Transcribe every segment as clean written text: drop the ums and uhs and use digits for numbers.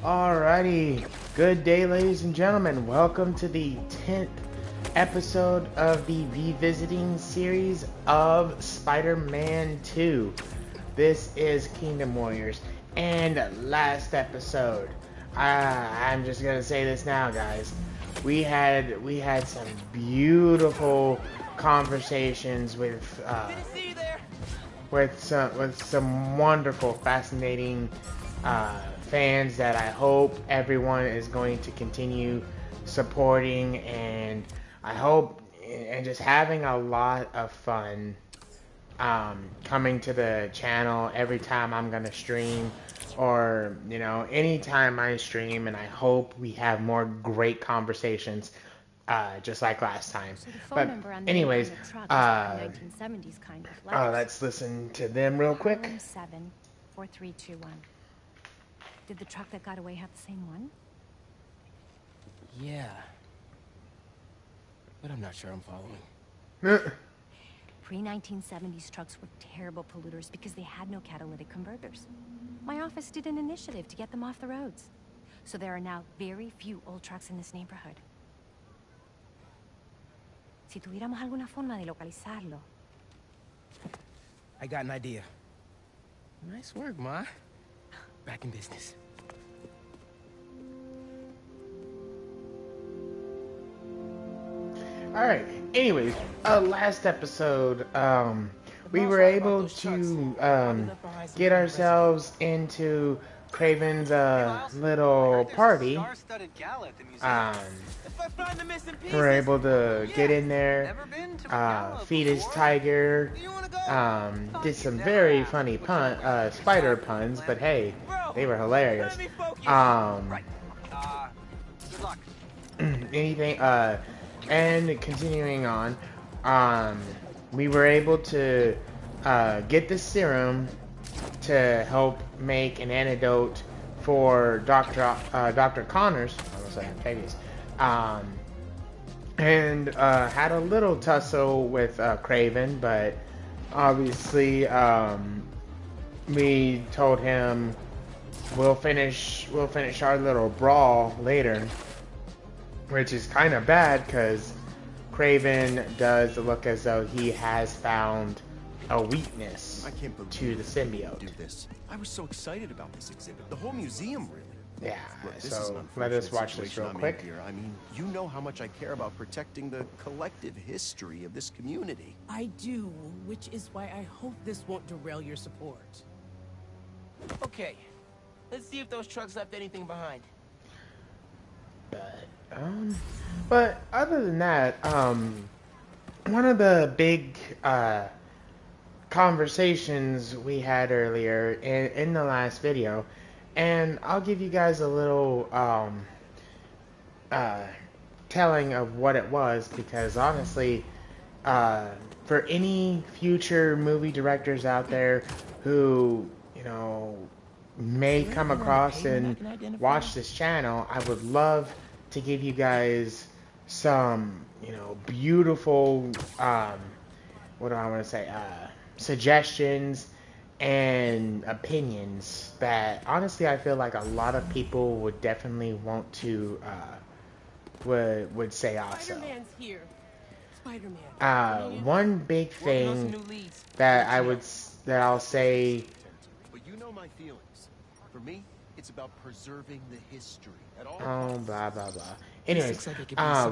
Alrighty, good day, ladies and gentlemen. Welcome to the 10th episode of the Revisiting series of Spider-Man 2. This is Kingdom Warriors, and last episode, I'm just gonna say this now, guys. We had some beautiful conversations with some wonderful, fascinating fans that I hope everyone is going to continue supporting, and I hope and just having a lot of fun coming to the channel every time I'm gonna stream, or anytime I stream, and I hope we have more great conversations just like last time. So the phone But number on the anyways, truck is like 1970s kind of letters. let's listen to them real quick. 74321. Did the truck that got away have the same one? Yeah. But I'm not sure I'm following. Pre-1970s trucks were terrible polluters because they had no catalytic converters. My office did an initiative to get them off the roads. So there are now very few old trucks in this neighborhood. Si tuviéramos alguna forma de localizarlo. I got an idea. Nice work, Ma. Back in business. Alright, anyways, last episode, we were able to get ourselves into Craven's little party. We were able to get in there, feed his tiger, did some very funny spider puns, but hey, they were hilarious. Anything, and continuing on, we were able to get the serum to help make an antidote for Dr. Connors. I almost said Octavius. And had a little tussle with Craven, but obviously we told him we'll finish our little brawl later, which is kind of bad because Craven does look as though he has found a weakness to the symbiote. Do this. I was so excited about this exhibit. The whole museum, really. Yeah, Look, this is so an let us unfortunate watch this situation real I'm in quick. here. I mean, you know how much I care about protecting the collective history of this community. I do, which is why I hope this won't derail your support. Okay. Let's see if those trucks left anything behind. But other than that, one of the big conversations we had earlier in the last video, and I'll give you guys a little telling of what it was, because honestly, for any future movie directors out there who may come across and watch this channel, I would love to give you guys some beautiful what do I want to say, suggestions and opinions that honestly I feel like a lot of people would definitely want to would say also. Spider-Man's here. Spider-Man. One big thing that I'll say. But you know my feelings. For me, it's about preserving the history at all Blah costs. blah blah. Anyways,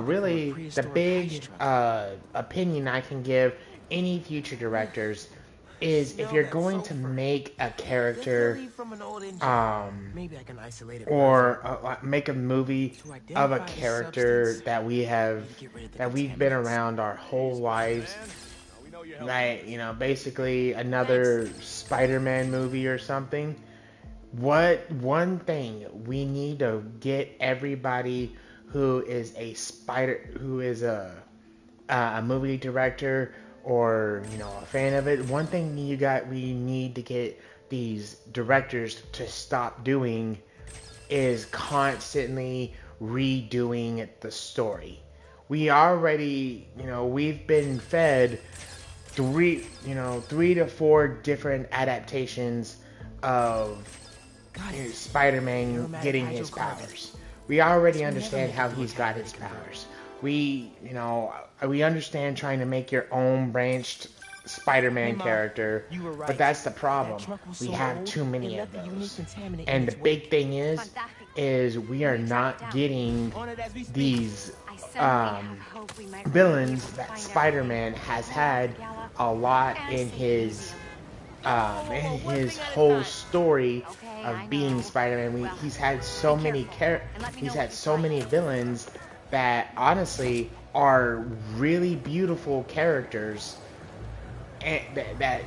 really the big opinion I can give any future directors is if you're going to make a character Maybe I can isolate it or make a movie of a character that we've been around our whole lives, like basically another Spider-Man movie or something. One thing we need to get everybody who is a movie director or a fan of it, one thing we need to get these directors to stop doing is constantly redoing the story. We already, we've been fed three to four different adaptations of Spider-Man getting his powers. We already understand how he's got his powers. We understand trying to make your own branched Spider-Man character, but that's the problem. We have too many of those. And the big thing is we are not getting these villains that Spider-Man has had a lot in his whole story of being Spider-Man. He's had so many villains that honestly are really beautiful characters, and that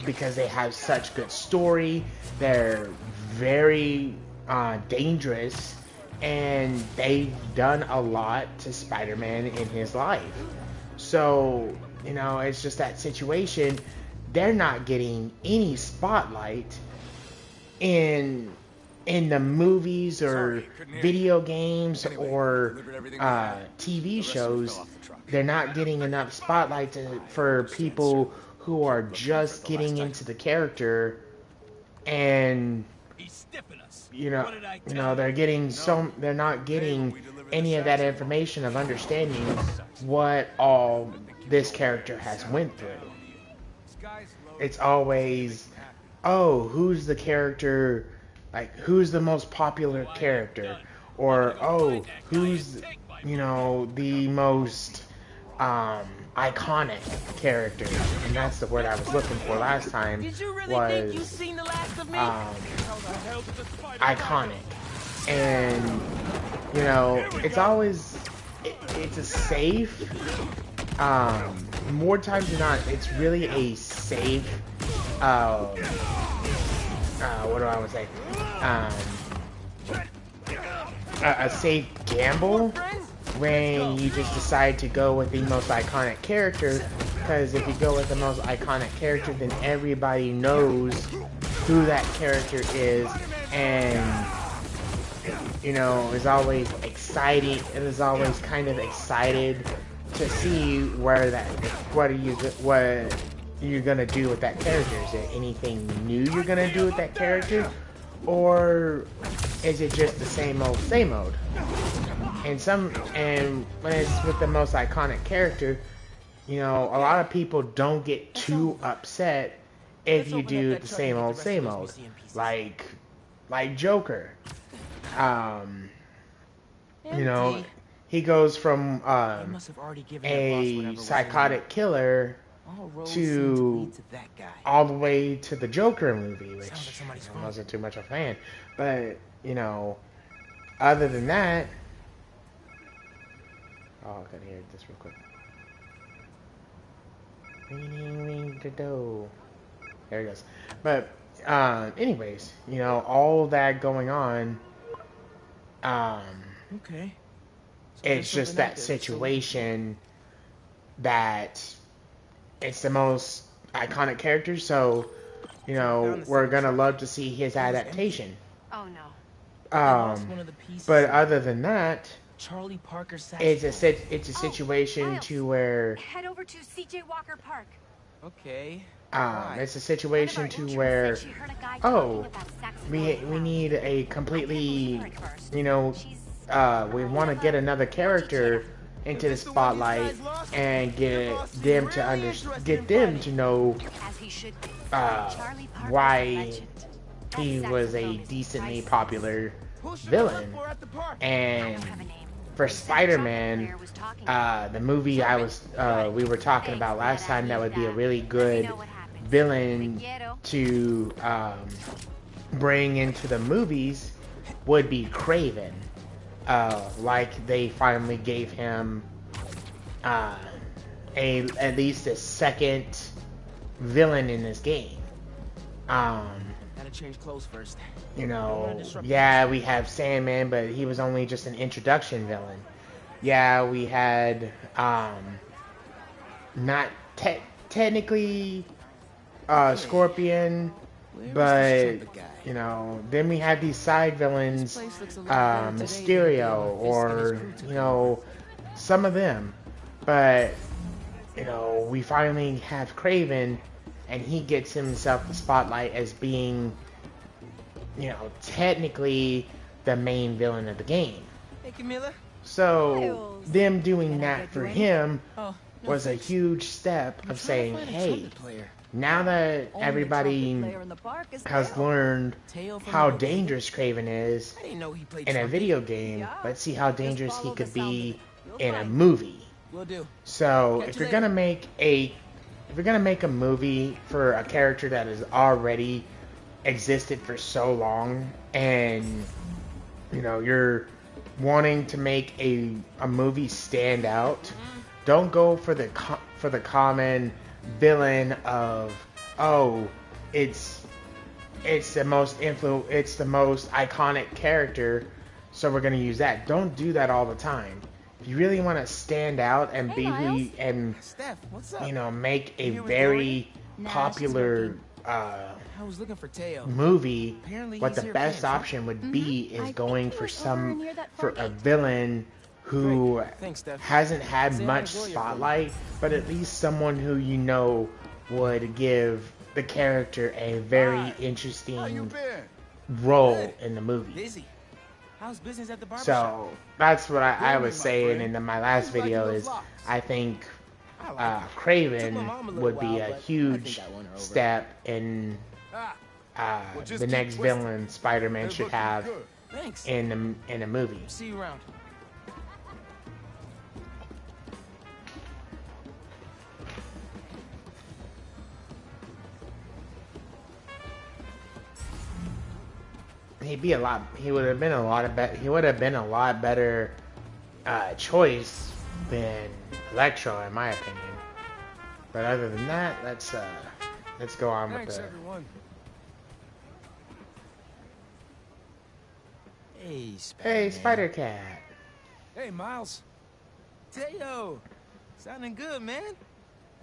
because they have such good story, they're very dangerous, and they've done a lot to Spider-Man in his life. So it's just that situation. They're not getting any spotlight in the movies or video games or TV shows. They're not getting enough spotlight for people who are just getting into the character, and they're not getting any of that information of understanding what all this character has went through. It's always, who's the character, like, who's the most popular character, or who's the most iconic character, and that's the word I was looking for last time. Was iconic, and it's always it's a safe. More times than not, it's really a safe. What do I want to say? A safe gamble when you just decide to go with the most iconic character, because if you go with the most iconic character, then everybody knows who that character is, and is always excited. It is always kind of excited to see what you're gonna do with that character. Is there anything new you're gonna do with that character, or is it just the same old? And when it's with the most iconic character, a lot of people don't get too upset if you do the same old, like Joker. He goes from a psychotic killer to all the way to the Joker movie, which I wasn't too much of a fan. But, other than that... Oh, I gotta hear this real quick. There he goes. But, anyways, all that going on, okay. It's just that situation that it's the most iconic character, so, we're gonna love to see his adaptation. Oh no. But other than that, Charlie Parker it's a situation to where head over to CJ Walker Park. Okay. It's a situation to where we need a completely we want to get another character into the spotlight and get them to know why he was a decently popular villain. And for Spider-Man, the movie we were talking about last time, that would be a really good villain to bring into the movies would be Kraven. Like they finally gave him at least a second villain in this game. Gotta change clothes first. Yeah, we have Sandman, but he was only just an introduction villain. Yeah, we had not technically Scorpion, but then we have these side villains, Mysterio, or some of them. But we finally have Kraven, and he gets himself the spotlight as being you know, technically the main villain of the game. Hey, Camilla. So Miles. them doing Can I that get for you him Oh, no was a thanks. huge step I'm of trying to saying, find a hey, trumpet player. now that Only everybody trumpet player in the park is has Teo. learned Teo from how the bodega? dangerous Craven is I didn't know he played in a trumpet. video game, Yeah. let's see how Just dangerous he follow the could sound of be it. You'll in a find. movie. Will do. So Catch if you you're later. gonna make a movie for a character that has already existed for so long, and you know you're wanting to make a movie stand out, don't go for the common villain of, oh, it's the most iconic character, so we're gonna use that. Don't do that all the time. If you really want to stand out and Hey, be who Miles. you, and Steph, what's up? you know make a You here with very Nah, she's popular working. I was looking for Teo. movie, Apparently what he's the here best playing option would be I is think going he for was over near that far a gate. villain who Great. Thanks, Steph. hasn't had Say hi much to Gloria for me. spotlight, but at least someone who you know would give the character a very Hi. How you interesting been? role Good. in the movie. Busy. How's business at the barber shop? So that's what I Tell me, was my saying friend. in my last Who's liking video those is locks? I think I like it. Took my Craven mom a little would be while, a but I huge think I won her over. step in Ah, well, just the keep next twisting. villain Spider-Man they're should looking have good. Thanks. in a movie. See you around. He would have been a lot better choice than Electro in my opinion. But other than that, let's go on Thanks, with the everyone. Hey, Spider-Man. Hey, Spider Cat. Hey, Miles. Teo. Sounding good, man.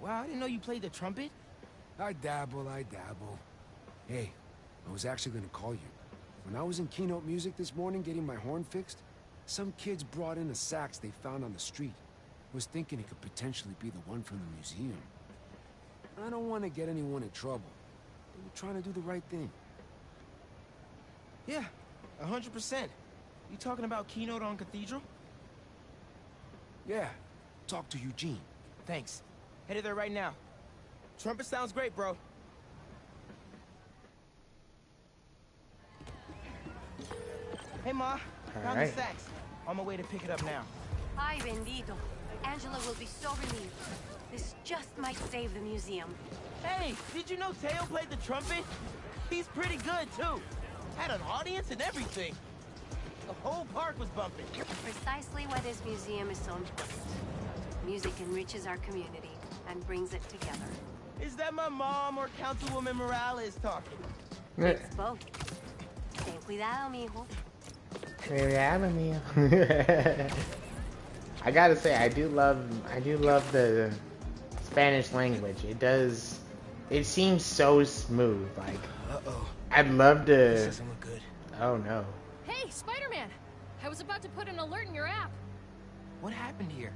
Wow, I didn't know you played the trumpet. I dabble. Hey, I was actually gonna call you. When I was in Keynote Music this morning getting my horn fixed, some kids brought in a sax they found on the street. Was thinking it could potentially be the one from the museum. I don't want to get anyone in trouble. They were trying to do the right thing. Yeah, 100%. You talking about Keynote on Cathedral? Yeah, talk to Eugene. Thanks. Headed there right now. Trumpet sounds great, bro. Hey, Ma. Found right. the sax. On my way to pick it up now. Ay, bendito. Angela will be so relieved. This just might save the museum. Hey, did you know Teo played the trumpet? He's pretty good, too. Had an audience and everything. The whole park was bumping. Precisely why this museum is so important. Music enriches our community and brings it together. Is that my mom or Councilwoman Morales talking? It's both. Ten cuidado, mijo. I gotta say, I do love the Spanish language. It seems so smooth. Like, Uh-oh. I'd love This to. doesn't look good. Oh no. Hey, Spider-Man! I was about to put an alert in your app. What happened here?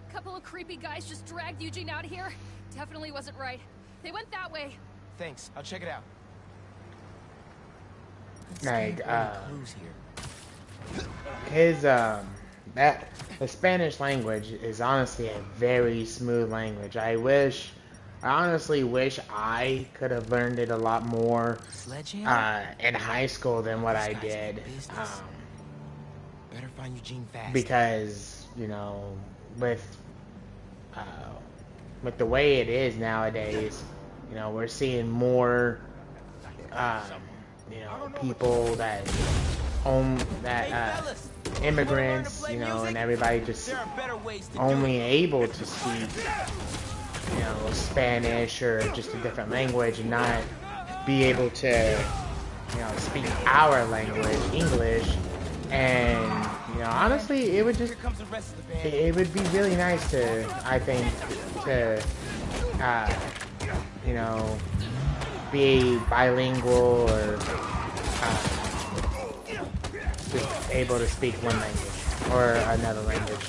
A couple of creepy guys just dragged Eugene out of here. Definitely wasn't right. They went that way. Thanks. I'll check it out. Like, Clues here. his that the Spanish language is honestly a very smooth language. I honestly wish I could have learned it a lot more Sledgehammer? in high school than what I This guy's in did. business. Better find Eugene fast. Because you know, with the way it is nowadays, you know, we're seeing more, you know, people that own Hey, that fellas, immigrants, wanna learn to you play know, music? and everybody just There are better ways to only do it. able to speak, you know, Spanish or just a different language and not be able to, you know, speak our language, English. And, you know, honestly, it would just, Here comes the rest of the band. it would be really nice to, I think, to, you know, be bilingual or just able to speak one language or another language.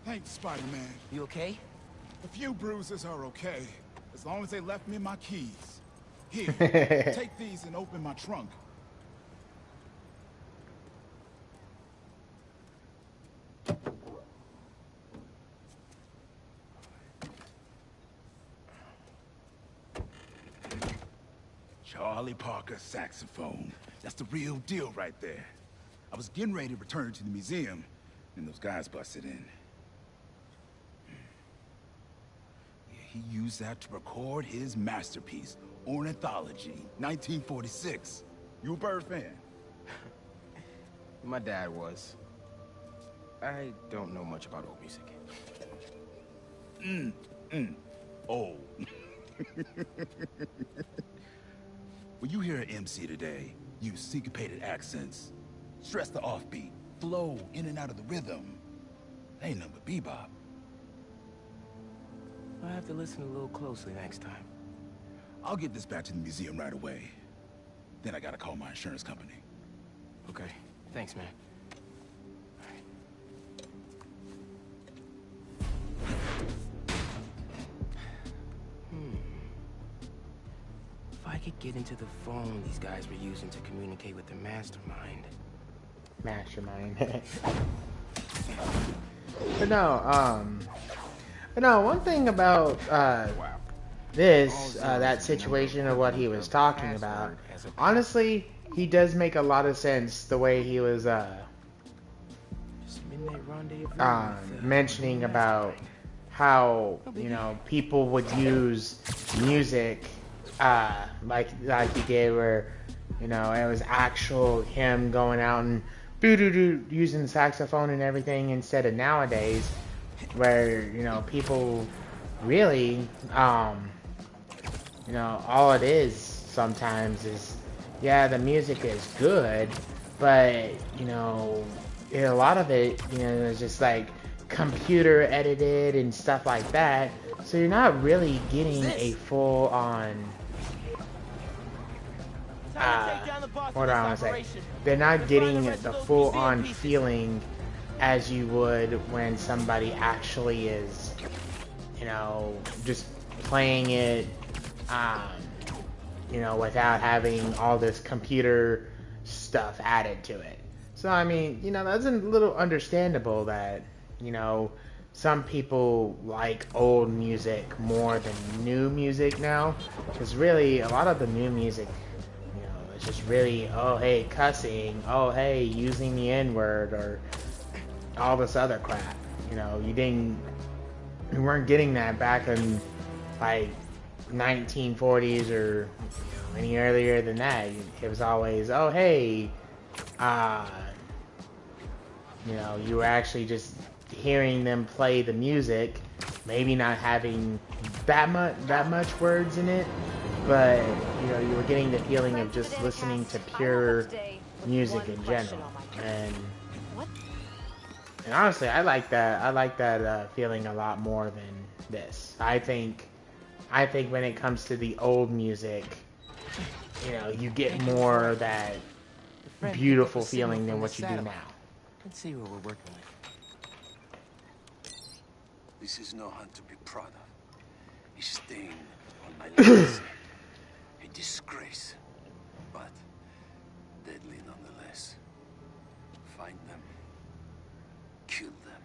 Thanks, Spider-Man. You okay? A few bruises are okay, as long as they left me my keys. Here, take these and open my trunk. Charlie Parker saxophone. That's the real deal right there. I was getting ready to return to the museum, and those guys busted in. Yeah, he used that to record his masterpiece, Ornithology, 1946. You a Bird fan? My dad was. I don't know much about old music. Oh. When you hear an MC today, use syncopated accents, stress the offbeat, flow in and out of the rhythm. Ain't nothing but bebop. I'll have to listen a little closely next time. I'll get this back to the museum right away. Then I gotta call my insurance company. Okay, thanks, man. If I could get into the phone these guys were using to communicate with the mastermind. Mastermind. But no, one thing about that situation of what he was talking about, honestly, he does make a lot of sense the way he was mentioning about how, you know, people would use music like he did, where, you know, it was actual him going out and using the saxophone and everything, instead of nowadays where, you know, people really, you know, all it is sometimes is, yeah, the music is good, but, you know, a lot of it, you know, is just like computer edited and stuff like that, so you're not really getting a full on what do I want to say? They're not getting the full on feeling as you would when somebody actually is, you know, just playing it, you know, without having all this computer stuff added to it. So, I mean, you know, that's a little understandable that, you know, some people like old music more than new music now, because really, a lot of the new music, it's just really, oh hey, cussing, oh hey, using the N-word, or all this other crap. You know, you weren't getting that back in like 1940s or, you know, any earlier than that. It was always, oh hey, you know, you were actually just hearing them play the music, maybe not having that much words in it, but, you know, you were getting the feeling of just listening to pure music in general. And honestly, I like that feeling a lot more than this. I think when it comes to the old music, you know, you get more of that beautiful feeling than what you do now. Let's see what we're working with. This is no hunt to be proud of. A stain on my legacy. A disgrace, but deadly nonetheless. Find them. Kill them.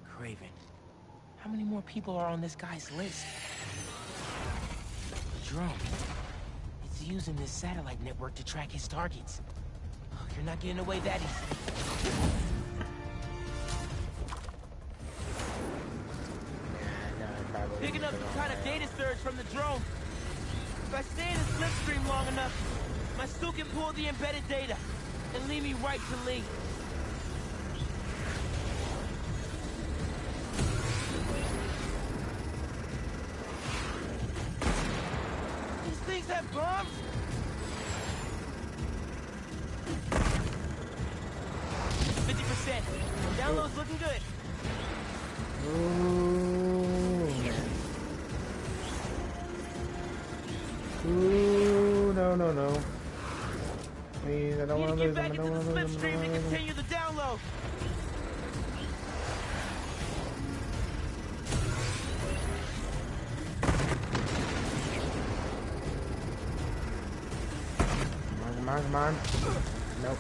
Craven, how many more people are on this guy's list? The drone. It's using this satellite network to track his targets. Oh, you're not getting away that easy. Picking up some kind of data surge from the drone. If I stay in the slipstream long enough, my suit can pull the embedded data and lead me right to Lee. These things have bombs? 50%. Download's looking good. Ooh, no. Please, I don't want to lose them. Get back into the slipstream to continue the download. Come on, come on. Nope.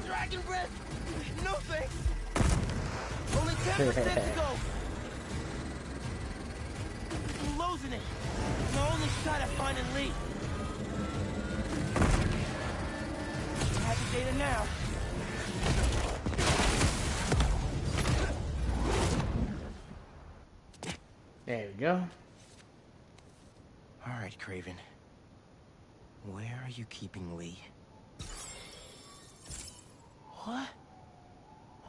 Dragon breath! No thanks! Only 10% to go! I'm losing it. My only shot at finding Lee. I have the data now. There we go. All right, Kraven. Where are you keeping Lee? What?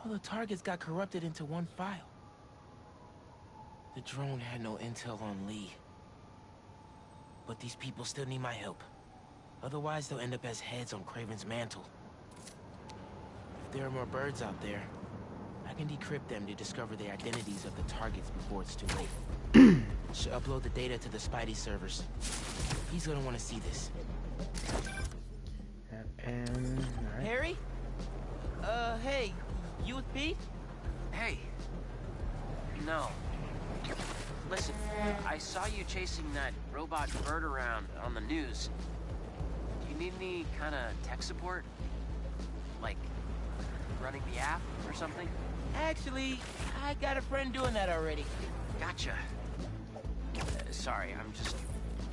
All the targets got corrupted into one file. The drone had no intel on Lee. But these people still need my help. Otherwise, they'll end up as heads on Kraven's mantle. If there are more birds out there, I can decrypt them to discover the identities of the targets before it's too late. Should upload the data to the Spidey servers. He's gonna want to see this. And right. Harry? Hey, you with Pete? Hey. No. Listen, I saw you chasing that robot bird around on the news. Do you need any kind of tech support? Like, running the app or something? Actually, I got a friend doing that already. Gotcha. Sorry, I'm just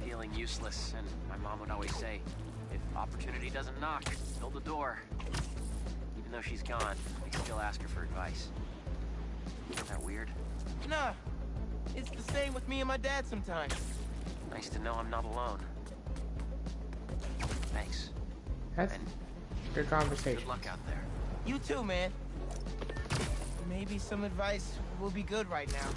feeling useless, and my mom would always say, if opportunity doesn't knock, build the door. Even though she's gone, I can still ask her for advice. Isn't that weird? Nah, it's the same with me and my dad sometimes. Nice to know I'm not alone. Thanks. That's and good conversation. good luck out there. You too, man. Maybe some advice will be good right now.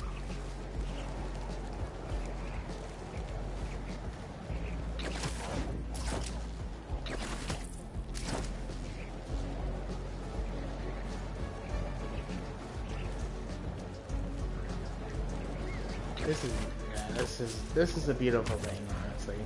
This is a beautiful thing, honestly.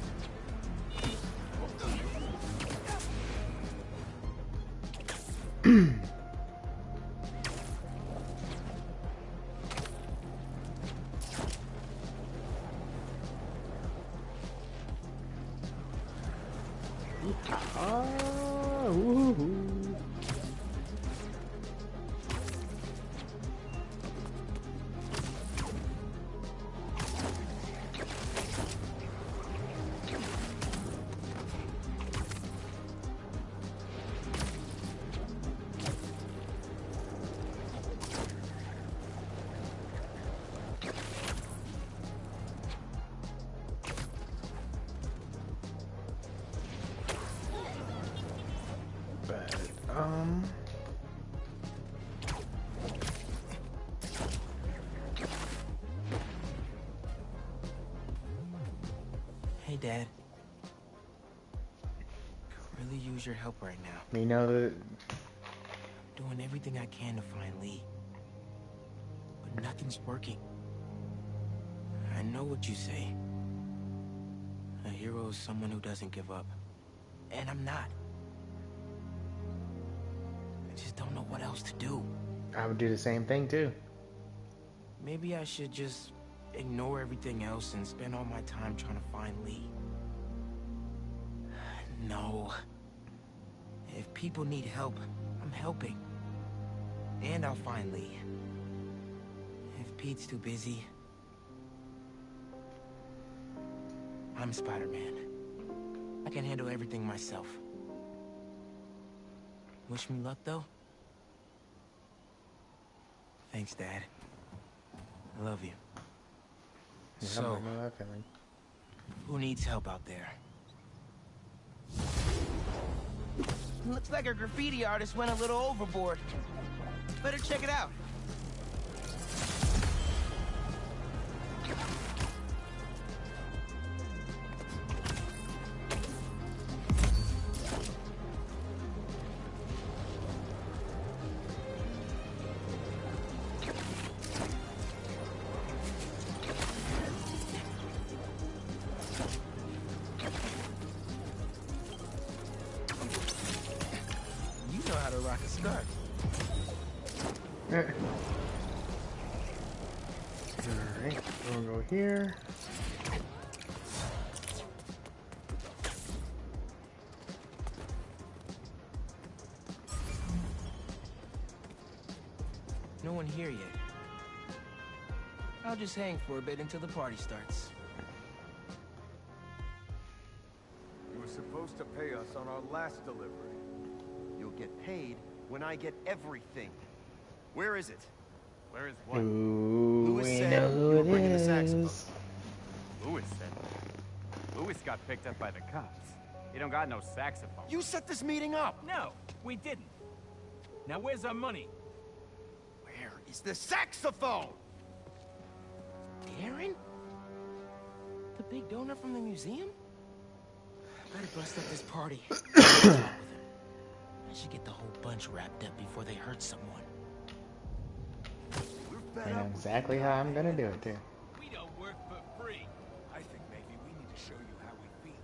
Hey, Dad. Could really use your help right now. We know that. Doing everything I can to find Lee. But nothing's working. I know what you say. A hero is someone who doesn't give up. And I'm not. I just don't know what else to do. I would do the same thing too. Maybe I should just ignore everything else and spend all my time trying to find Lee. No. If people need help, I'm helping. And I'll find Lee. If Pete's too busy, I'm Spider-Man. I can handle everything myself. Wish me luck, though? Thanks, Dad. I love you. Yeah, So, I know that feeling. who needs help out there? Looks like our graffiti artist went a little overboard. Better check it out. You know how to rock a scarf. Alright, we'll go here. No one here yet. I'll just hang for a bit until the party starts. You were supposed to pay us on our last delivery. You'll get paid when I get everything. Where is it? Where is what? Ooh, Louis we said know you who were it bringing the is. saxophone. Louis said. Louis got picked up by the cops. He don't got no saxophone. You set this meeting up. No, we didn't. Now where's our money? Where is the saxophone? Darren? The big donor from the museum? Better bust up this party. I should get the whole bunch wrapped up before they hurt someone. I know exactly how I'm gonna do it too. We don't work for free. I think maybe we need to show you how we feel.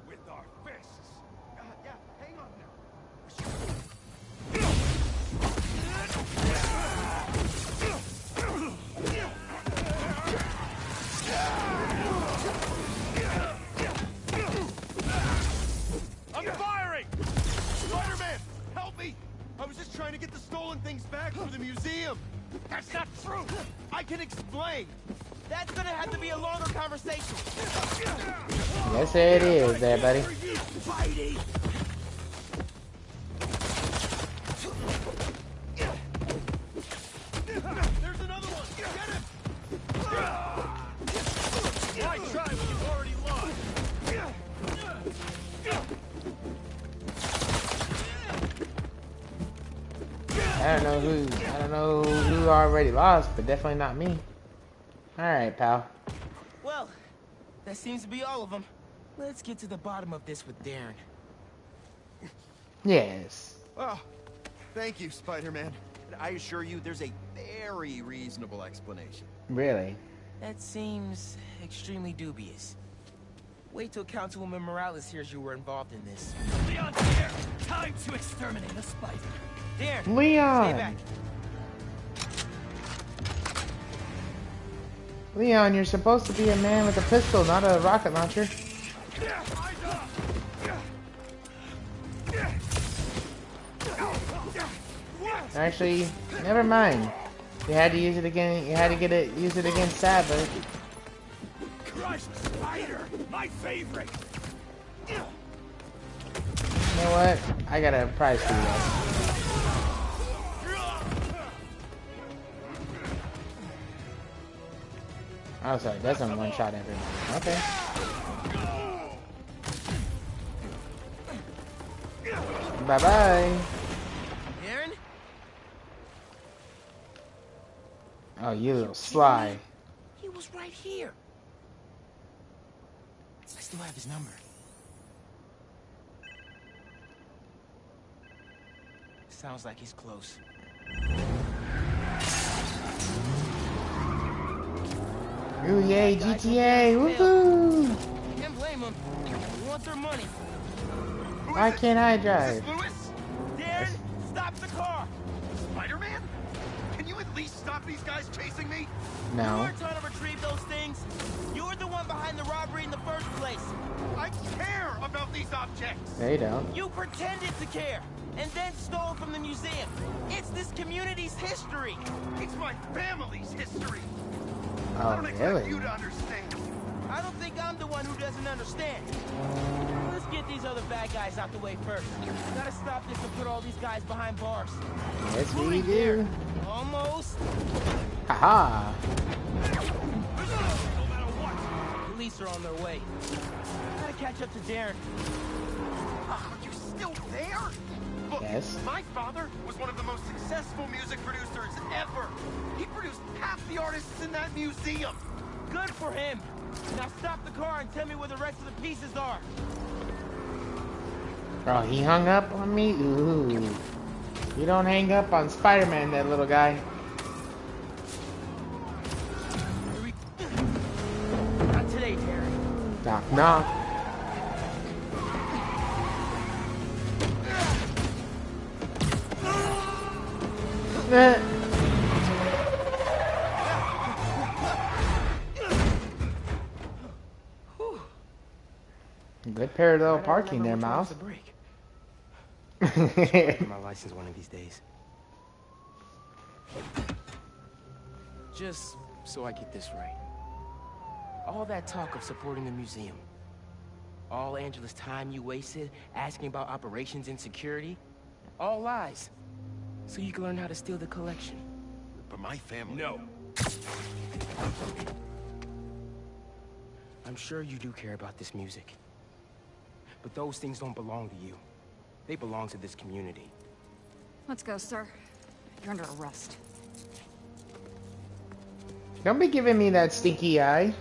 With our fists. Yeah, hang on now. I'm firing! Spider-Man, help me! I was just trying to get the stolen things back for the museum. That's not true! I can explain. That's gonna have to be a longer conversation. Yes, it is there, buddy. Spidey! There's another one! Get him! Why try when you've already lost? I don't know who already lost, but definitely not me. Alright, pal. Well, that seems to be all of them. Let's get to the bottom of this with Darren. Yes. Oh, thank you, Spider-Man. And I assure you, there's a very reasonable explanation. Really? That seems extremely dubious. Wait till Councilwoman Morales hears you were involved in this. Leon's here! Time to exterminate a spider! Darren! Leon! Stay back. Leon, you're supposed to be a man with a pistol, not a rocket launcher. Actually, never mind. You had to use it again. You had to use it against Sadler. Crushed spider! My favorite! You know what? I got a prize for you guys. Oh, sorry, that's on one shot everybody. Okay. Bye-bye. Darren? Oh, you little sly. He was right here. I still have his number. Sounds like he's close. Ooh, yay, GTA! Woohoo! Can't blame him. He wants their money. Why can't I drive? Louis? Darren, stop the car! Spider-Man? Can you at least stop these guys chasing me? You No. weren't trying to retrieve those things. You were the one behind the robbery in the first place. I care about these objects. They don't. You pretended to care, and then stole from the museum. It's this community's history. It's my family's history. I Oh, don't expect really? you to understand. I don't think I'm the one who doesn't understand. Let's get these other bad guys out the way first. Gotta stop this and put all these guys behind bars. Yes, we do. Almost. Haha. No matter what. Police are on their way. Gotta catch up to Darren. Are you still there? Look, Yes. my father was one of the most successful music producers ever. He produced half the artists in that museum. Good for him. Now stop the car and tell me where the rest of the pieces are. Oh, he hung up on me? Ooh. You don't hang up on Spider-Man, that little guy. Not today, Darren. Knock, knock. Good parallel parking there, Miles. My license one of these days. Just so I get this right. All that talk of supporting the museum, all Angela's time you wasted asking about operations and security, all lies. So you can learn how to steal the collection. But my family... No. I'm sure you do care about this music. But those things don't belong to you. They belong to this community. Let's go, sir. You're under arrest. Don't be giving me that stinky eye.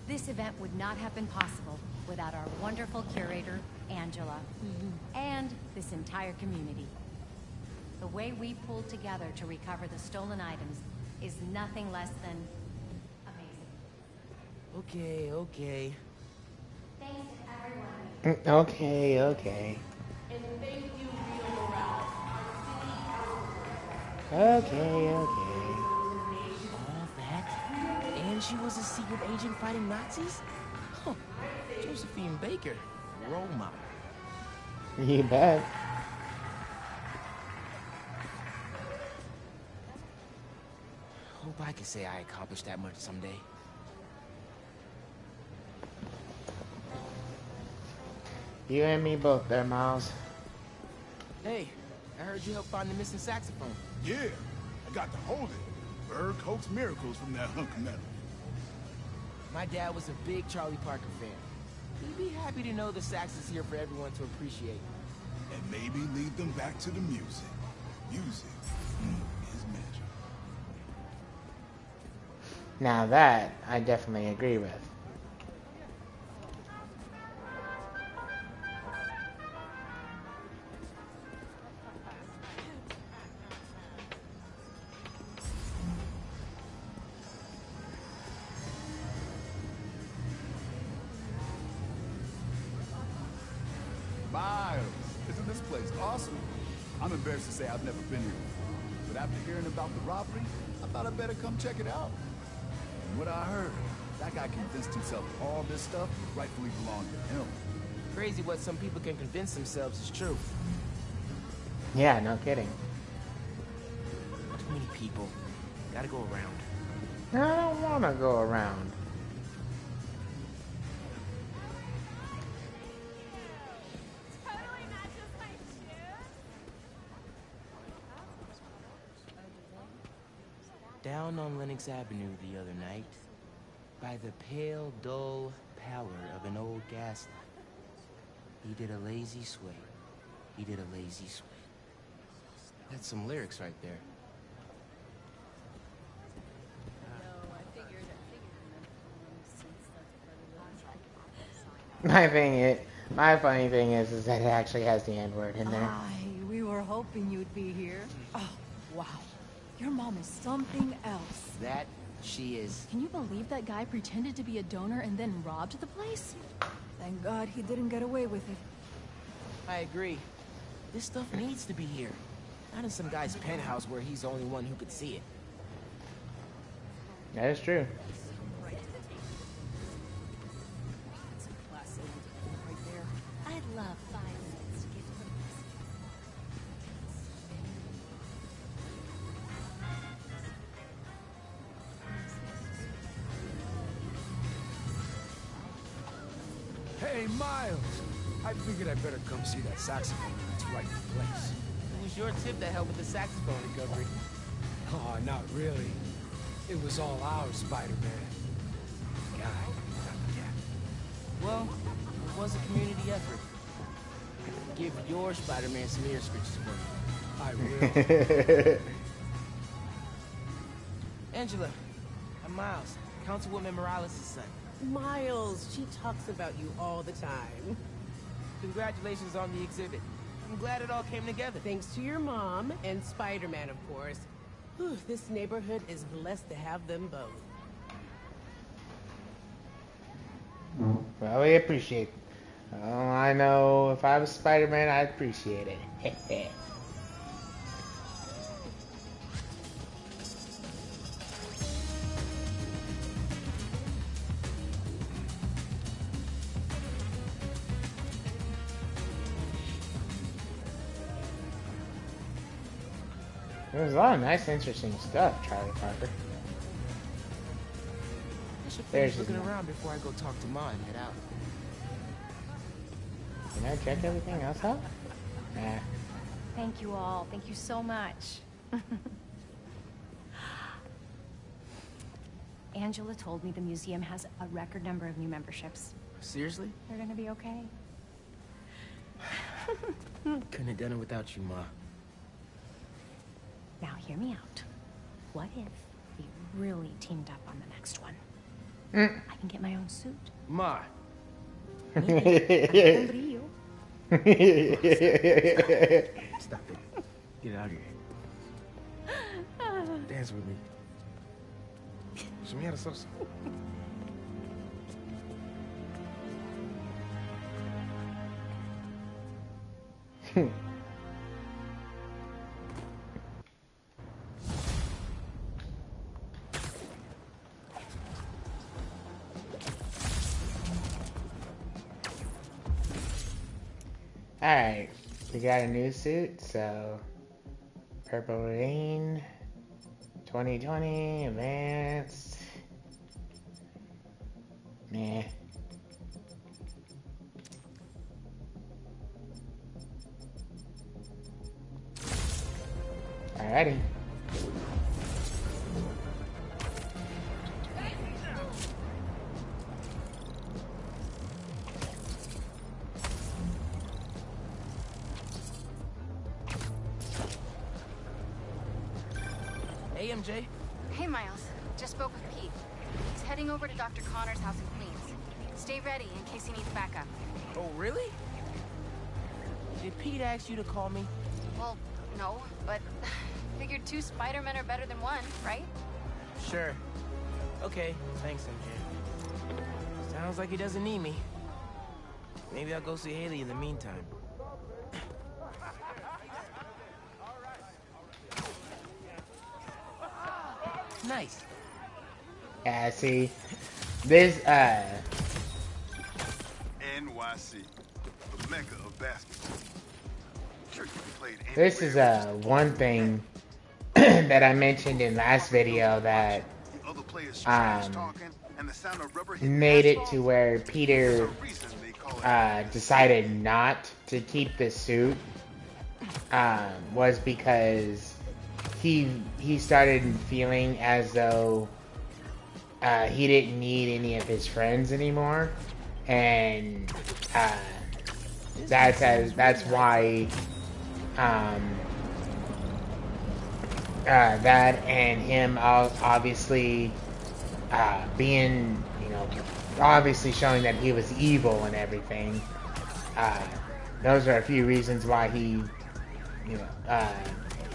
This event would not have been possible without our wonderful curator, Angela, and this entire community. The way we pulled together to recover the stolen items is nothing less than amazing. Okay. Thanks to everyone. Okay. And thank you, Real Morale. Okay. All that? And she was a secret agent fighting Nazis? Huh. Josephine Baker, role model. You bet. Hope I can say I accomplished that much someday. You and me both there, Miles. Hey, I heard you helped find the missing saxophone. Yeah, I got to hold it. Bird coaxed miracles from that hunk of metal. My dad was a big Charlie Parker fan. He'd be happy to know the sax is here for everyone to appreciate. And maybe lead them back to the music. Music is magic. Now that, I definitely agree with. Miles, isn't this place awesome? I'm embarrassed to say I've never been here before. But after hearing about the robbery, I thought I'd better come check it out. And what I heard, that guy convinced himself all this stuff rightfully belonged to him. Crazy what some people can convince themselves is true. Yeah, no kidding. Too many people. Gotta go around. I don't want to go around. Down on Lenox Avenue the other night, by the pale, dull pallor of an old gas light, he did a lazy sway. He did a lazy sway. That's some lyrics right there. My funny thing is that it actually has the N-word in there. We were hoping you'd be here. Oh, wow. Your mom is something else. That she is. Can you believe that guy pretended to be a donor and then robbed the place? Thank God he didn't get away with it. I agree. This stuff needs to be here. Not in some guy's penthouse where he's the only one who could see it. That is true. I'd love 5 minutes to get to the Hey, Miles! I figured I'd better come see that saxophone in its rightful place. It was your tip that helped with the saxophone recovery. Oh, not really. It was all ours, Spider-Man. Guy, not the cat. Well, it was a community effort. Give your Spider-Man some ear scratches for me. I will. Angela, I'm Miles, Councilwoman Morales' son. Miles, she talks about you all the time. Congratulations on the exhibit. I'm glad it all came together. Thanks to your mom and Spider-Man, of course. Whew, this neighborhood is blessed to have them both. Well, we appreciate it. Oh, I know if I was Spider-Man, I'd appreciate it. There's a lot of nice, interesting stuff, Charlie Parker. I should There's finish looking his- around before I go talk to Ma and head out. Can I check everything else out? Nah. Thank you all. Thank you so much. Angela told me the museum has a record number of new memberships. Seriously? They're gonna be okay. Couldn't have done it without you, Ma. Now hear me out. What if we really teamed up on the next one? I can get my own suit. Ma. Ando con brillo. Stop it. Get out of here. Dance with me. Show me how to salsa. Alright, we got a new suit, so Purple Rain 2020 Advanced. Meh. Alrighty. Hey, MJ. Hey, Miles. Just spoke with Pete. He's heading over to Dr. Connor's house in Queens. Stay ready in case he needs backup. Oh, really? Did Pete ask you to call me? Well, no, but figured 2 Spider-Men are better than 1, right? Sure. Okay, thanks, MJ. Sounds like he doesn't need me. Maybe I'll go see Haley in the meantime. Nice. Yeah, see, this, NYC, the mecca of basketball. Sure, you can play it this is, one thing that I mentioned in last video that, made it to where Peter, decided not to keep the suit, was because he started feeling as though he didn't need any of his friends anymore, and that's why that and him obviously being, you know, obviously showing that he was evil and everything. Those are a few reasons why he, you know,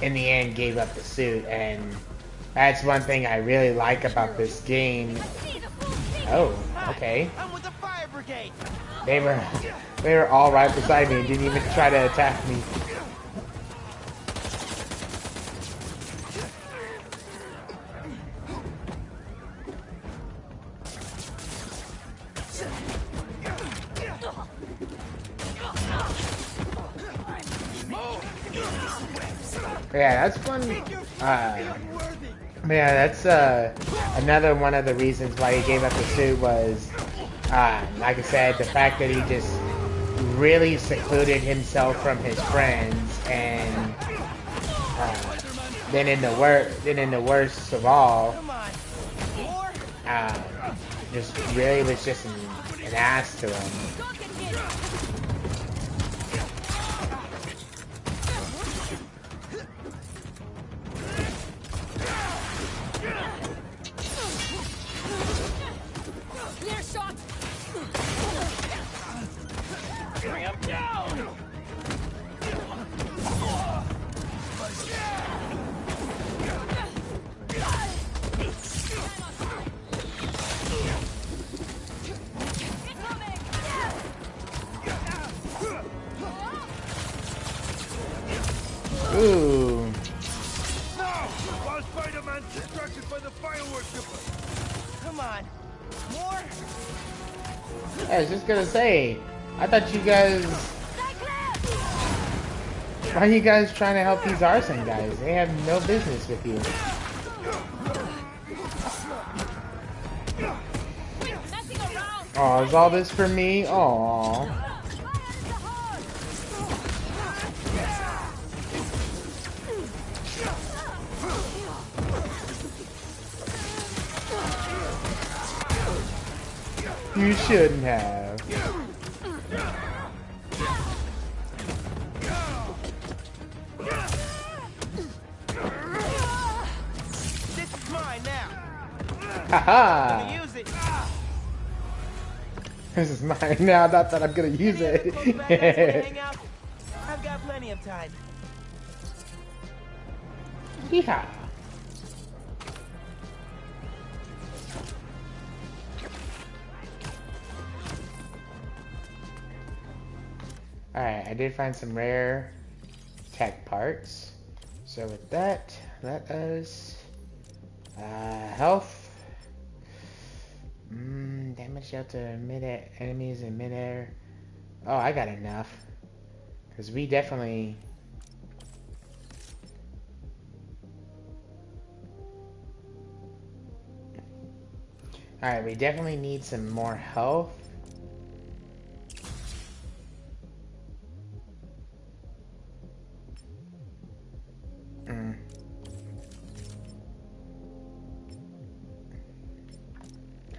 in the end gave up the suit, and that's one thing I really like about this game. Oh, okay. I'm with the fire brigade. They were all right beside me and didn't even try to attack me. Yeah, that's one. Yeah, that's another one of the reasons why he gave up the suit was, like I said, the fact that he just really secluded himself from his friends, and then in the worst of all, just really was just an ass to him. Bring him down! Ooh. No! While Spider-Man's distracted by the fireworks shipper. Come on. More? I was just gonna say, I thought you guys. Why are you guys trying to help these arson guys? They have no business with you. Oh, is all this for me? Oh. You shouldn't have. This is mine now. Haha! I'm gonna use it. This is mine now, not that I'm gonna use it. Hang out. I've got plenty of time. Yeehaw. Alright, I did find some rare tech parts. So with that, let us health. Damage dealt to enemies in midair. Oh, I got enough. Because we definitely... Alright, we definitely need some more health.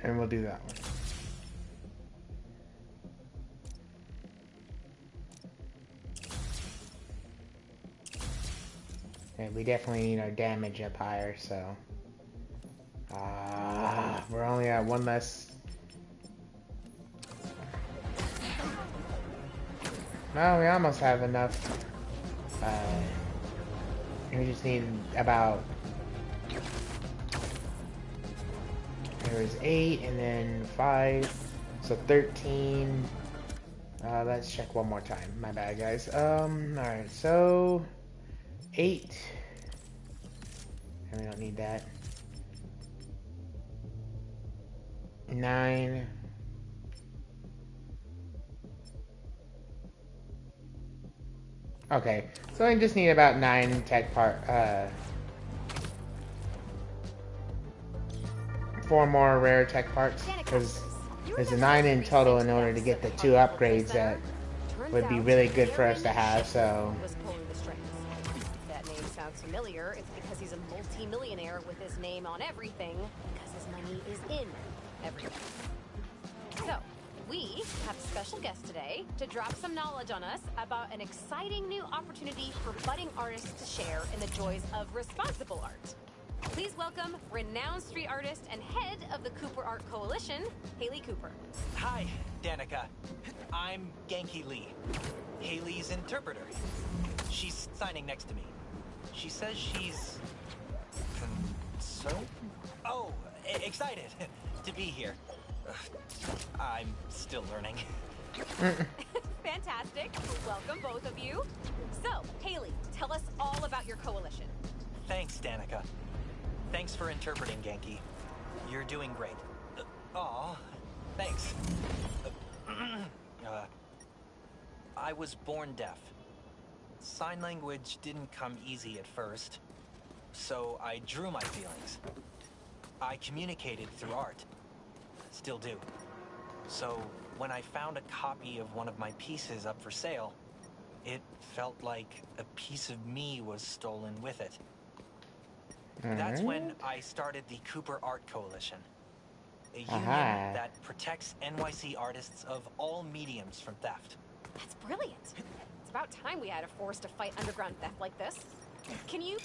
And we'll do that one. And we definitely need our damage up higher, so... we're only at one less... No, we almost have enough. We just need about... There was 8 and then 5, so 13. Let's check one more time. My bad, guys. Alright, so 8. And we don't need that. 9. Okay, so I just need about 9 tech part, 4 more rare tech parts, because there's a 9 in total in order to get the 2 upgrades that would be really good for us to have, so... If that name sounds familiar, it's because he's a multi-millionaire with his name on everything, because his money is in everything. So, we have a special guest today to drop some knowledge on us about an exciting new opportunity for budding artists to share in the joys of responsible art. Please welcome renowned street artist and head of the Cooper Art Coalition, Haley Cooper. Hi, Danica. I'm Genki Lee, Haley's interpreter. She's signing next to me. She says she's... concerned? Oh, excited to be here. I'm still learning. Fantastic. Welcome, both of you. So, Haley, tell us all about your coalition. Thanks, Danica. Thanks for interpreting, Genki. You're doing great. Aw, thanks. I was born deaf. Sign language didn't come easy at first, so I drew my feelings. I communicated through art. Still do. So, when I found a copy of one of my pieces up for sale, it felt like a piece of me was stolen with it. That's when I started the Cooper Art Coalition, a union that protects NYC artists of all mediums from theft. That's brilliant. It's about time we had a force to fight underground theft like this. Can you...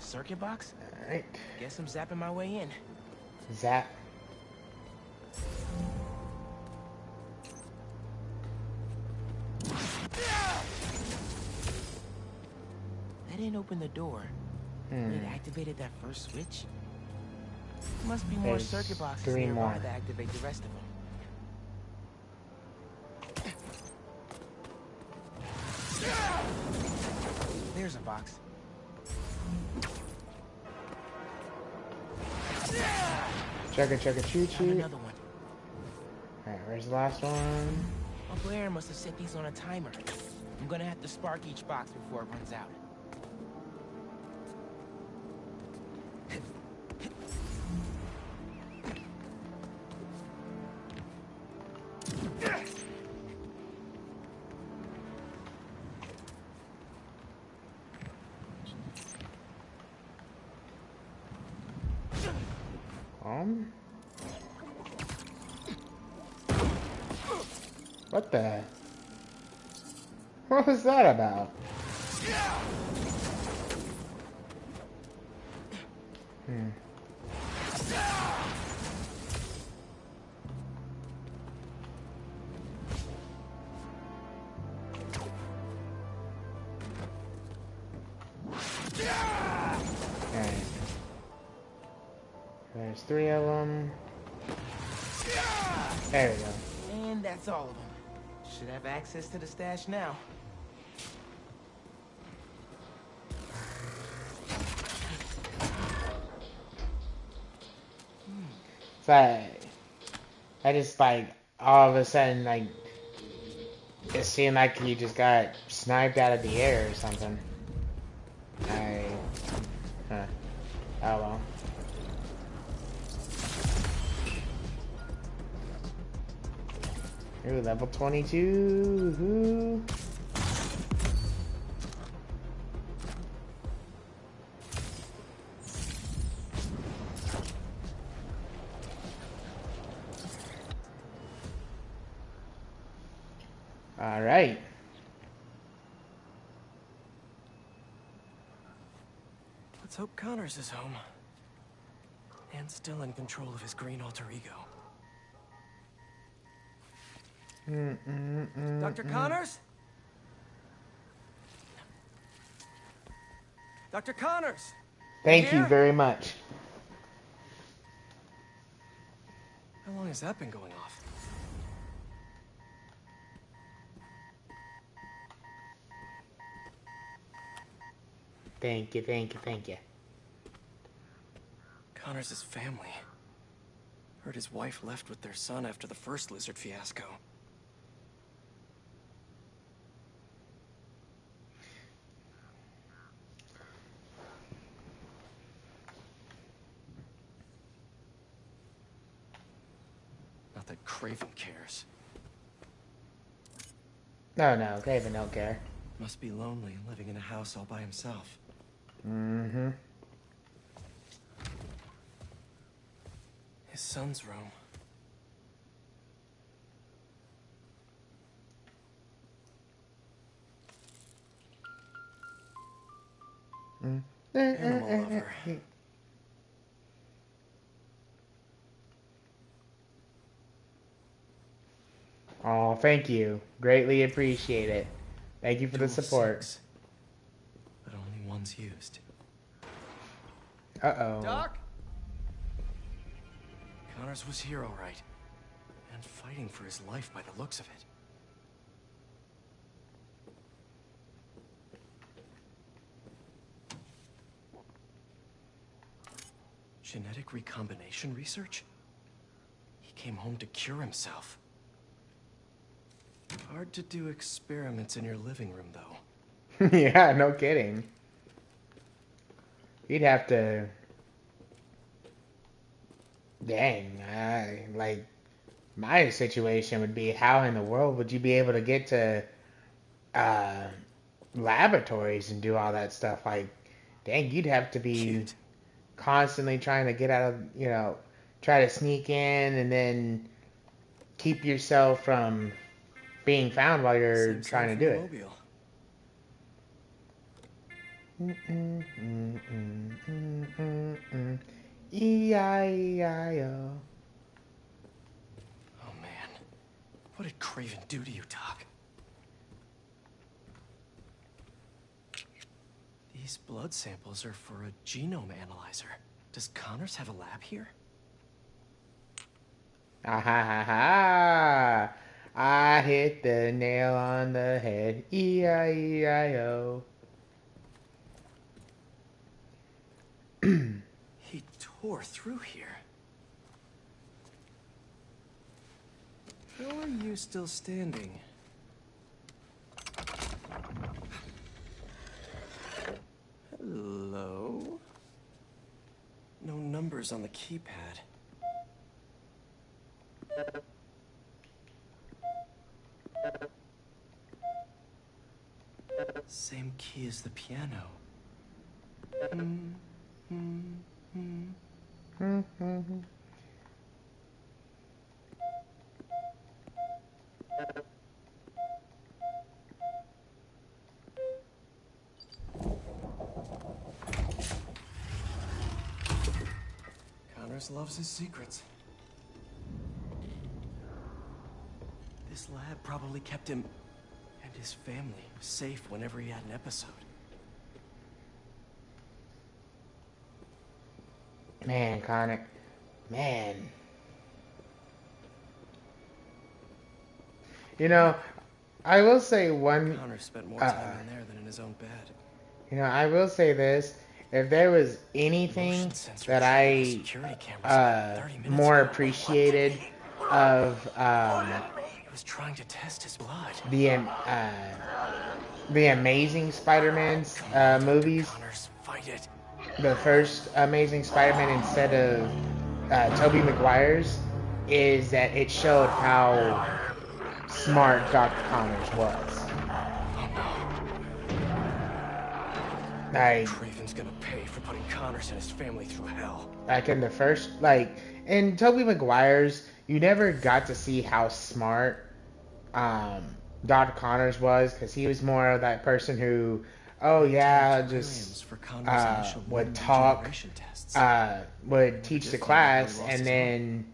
Circuit box? Alright. Guess I'm zapping my way in. Zap. That didn't open the door. It activated that first switch. Must be more There's circuit boxes 3 nearby more. to activate the rest of them. box. Chugga choo Found choo. another one. Alright, where's the last one? Uncle Aaron must have set these on a timer. I'm gonna have to spark each box before it runs out. What the? What was that about? Okay. There's 3 of them. There we go. And that's all of them. Should have access to the stash now. So I just like all of a sudden like it seemed like he just got sniped out of the air or something. Oh well. Ooh, level 22. Woohoo. All right. Let's hope Connors is home. And still in control of his green alter ego. Dr. Connors? Dr. Connors! Thank you very much. How long has that been going off? Thank you, thank you, thank you. Connors' family. Heard his wife left with their son after the first lizard fiasco. Not that Craven cares. No, Craven don't care. Must be lonely living in a house all by himself. Mm-hmm. His son's room. Animal lover. Oh, thank you. Greatly appreciate it. Thank you for the support. 6, but only one's used. Uh-oh. Doc? Connors was here all right. And fighting for his life by the looks of it. Genetic recombination research? He came home to cure himself. Hard to do experiments in your living room, though. Yeah, no kidding. You'd have to... Dang, like, my situation would be, how in the world would you be able to get to laboratories and do all that stuff? Like, dang, you'd have to be constantly trying to get out of, you know, try to sneak in and then keep yourself from being found while you're trying to do it. E-I-E-I-O. Oh man, what did Craven do to you, Doc? These blood samples are for a genome analyzer. Does Connors have a lab here? Ah ha ha ha! I hit the nail on the head. E-I-E-I-O. He tore through here. How are you still standing? Hello? No numbers on the keypad. Same key as the piano. Connors loves his secrets. This lab probably kept him and his family safe whenever he had an episode. Man, Connor. Man. You know, I will say one... Connor spent more time in there than in his own bed. You know, I will say this. If there was anything that I more appreciated of he was trying to test his blood. The Amazing Spider-Man's movies, the first Amazing Spider-Man instead of Tobey Maguire's, is that it showed how smart Dr. Connors was. Like, Craven's gonna pay for putting Connors and his family through hell. Like in the first, in Tobey Maguire's, you never got to see how smart Dr. Connors was, because he was more of that person who, just would talk, would teach the class, and then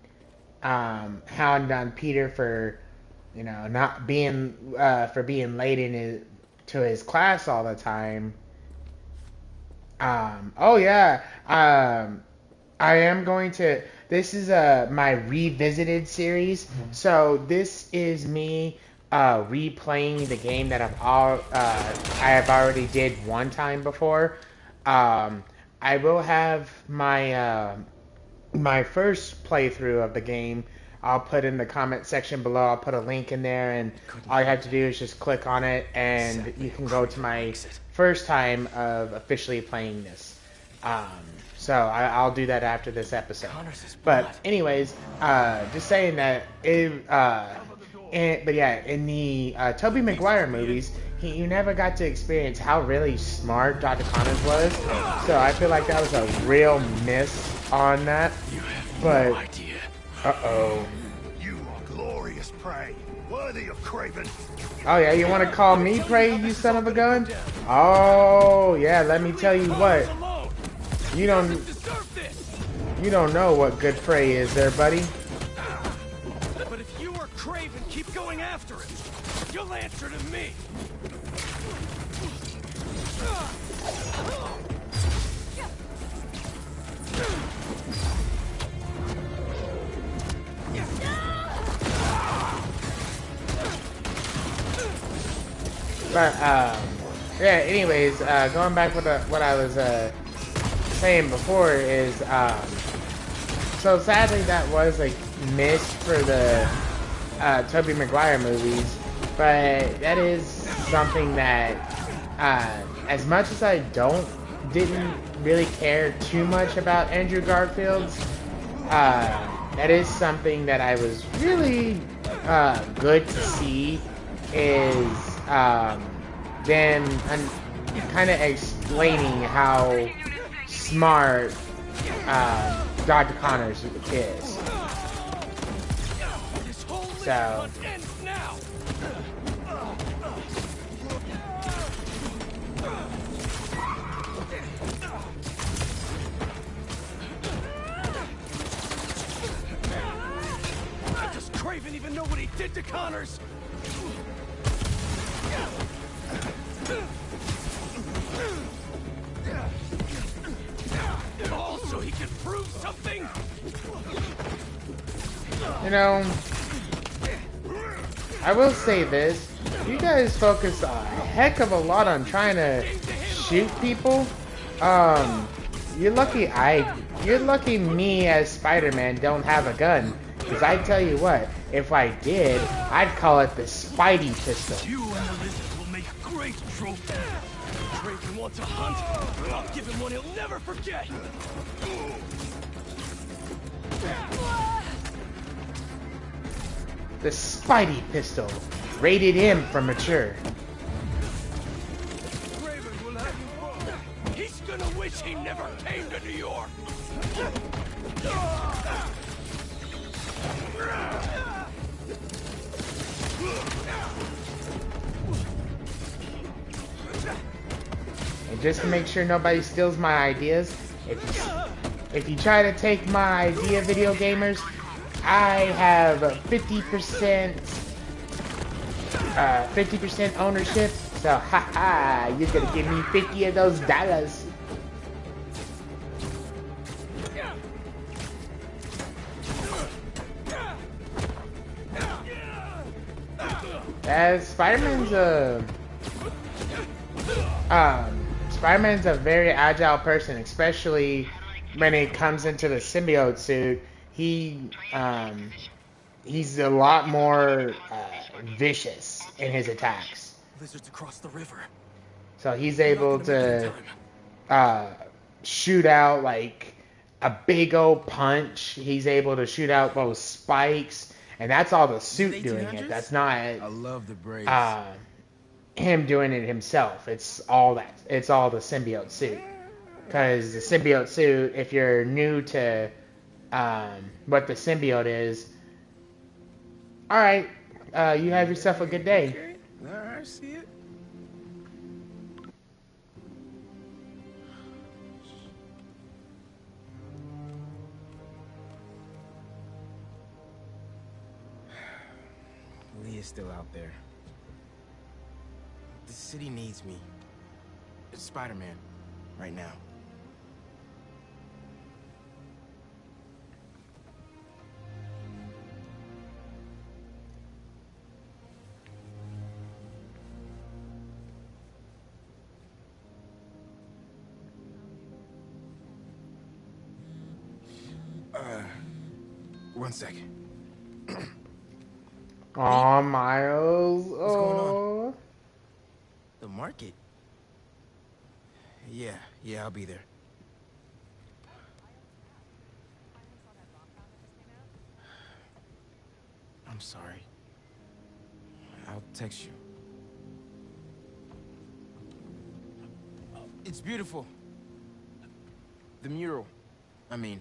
hound on Peter for, not being, for being late to his class all the time. I am going to, this is my revisited series, so this is me replaying the game that I have already did one time before. I will have my my first playthrough of the game. I'll put in the comment section below. I'll put a link in there, and all you have to do is just click on it, and you can go to my first time of officially playing this. So I'll do that after this episode. But anyways, just saying that in the Tobey Maguire movies, you never got to experience how really smart Dr. Connors was. So I feel like that was a real miss on that. You have but, no idea. Uh-oh. You are glorious prey, worthy of Kraven. Oh yeah, you want to call me prey, you son of a gun? Oh yeah, let me tell you what. You don't know what good prey is there, buddy. But if you are Kraven, keep going after him. You'll answer to me. But anyways, going back with what I was saying before is so sadly that was a miss for the Tobey Maguire movies, but that is something that as much as I didn't really care too much about Andrew Garfield's, that is something that I was really good to see is them kind of explaining how smart Dr. Connors is. So Does Kraven even know what he did to Connors? Also, he can prove something. I will say this: you guys focus a heck of a lot on trying to shoot people. You're lucky me as Spider-Man don't have a gun. Because I tell you what, if I did, I'd call it the Spidey pistol. You and the lizard will make great trophies. Kraven wants a hunt. I'll give him one he'll never forget. The Spidey pistol. Rated M for mature. Kraven will have you both. He's gonna wish he never came to New York. And just to make sure nobody steals my ideas, if you try to take my idea, video gamers, I have 50% ownership. So haha, you're gonna give me 50 of those dollars. As Spider-Man's a very agile person, especially when it comes into the symbiote suit. He's a lot more vicious in his attacks. Lizards across the river. So he's able to shoot out like a big old punch. He's able to shoot out those spikes. And that's all the suit doing it. That's not I love the braids. Him doing it himself. It's all the symbiote suit. Because the symbiote suit, if you're new to what the symbiote is, alright, you have yourself a good day. Alright, see it. Lee is still out there. The city needs me. It's Spider-Man, right now. One second. Aw, Miles. What's going on? The market? Yeah, I'll be there. I'm sorry. I'll text you. It's beautiful. The mural, I mean.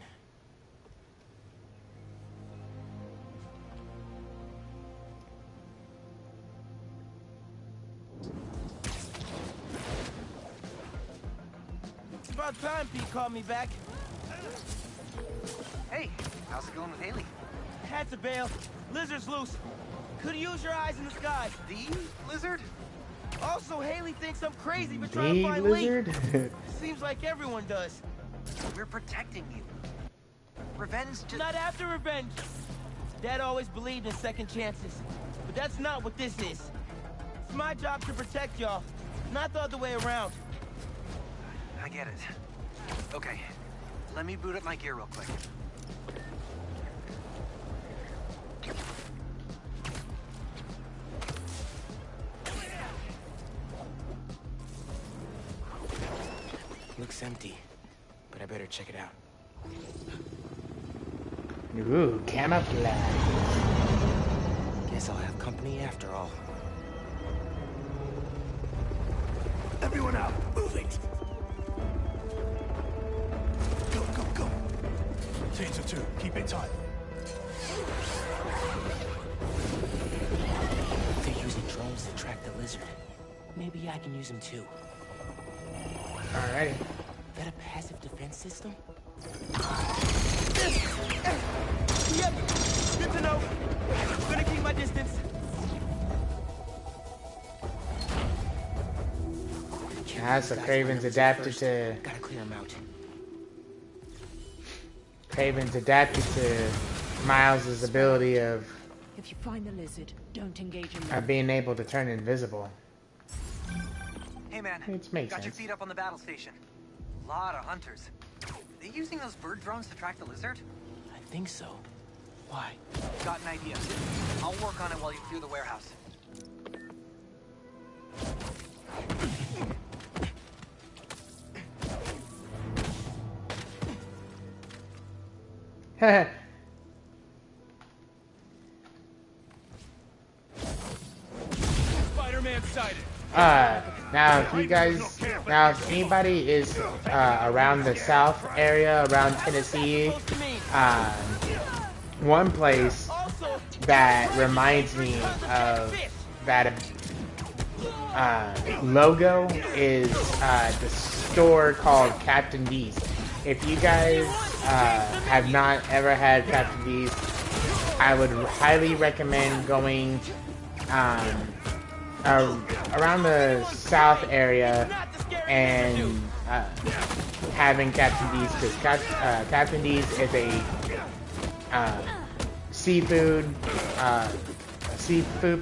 About time Pete called me back. Hey, how's it going with Haley? Had to bail. Lizard's loose. Could use your eyes in the sky. The lizard? Also, Haley thinks I'm crazy for trying to find Lee. Seems like everyone does. We're protecting you. Revenge just... Not after revenge. Dad always believed in second chances. But that's not what this is. It's my job to protect y'all, not the other way around. I get it. Okay, let me boot up my gear real quick. Looks empty, but I better check it out. Ooh, camouflage. Guess I'll have company after all. Everyone out, moving! Go. Teams of two, keep it tight. They're using drones to track the lizard. Maybe I can use them too. Alrighty. That a passive defense system? Yep, good to know. Gonna keep my distance. So Kraven's adapted to... Gotta clear him out. Kraven's adapted to Miles' ability of... If you find the lizard, don't engage him. Being able to turn invisible. Hey man, It makes got your sense. feet up on the battle station. Lot of hunters. using those bird drones to track the lizard? I think so. Why? Got an idea. I'll work on it while you clear the warehouse. Spider-Man sighted. Now if anybody is around the south area, around Tennessee, one place that reminds me of that logo is the store called Captain D's. If you guys have not ever had Captain D's, I would highly recommend going around the south area and having Captain D's, because Captain D's is a seafood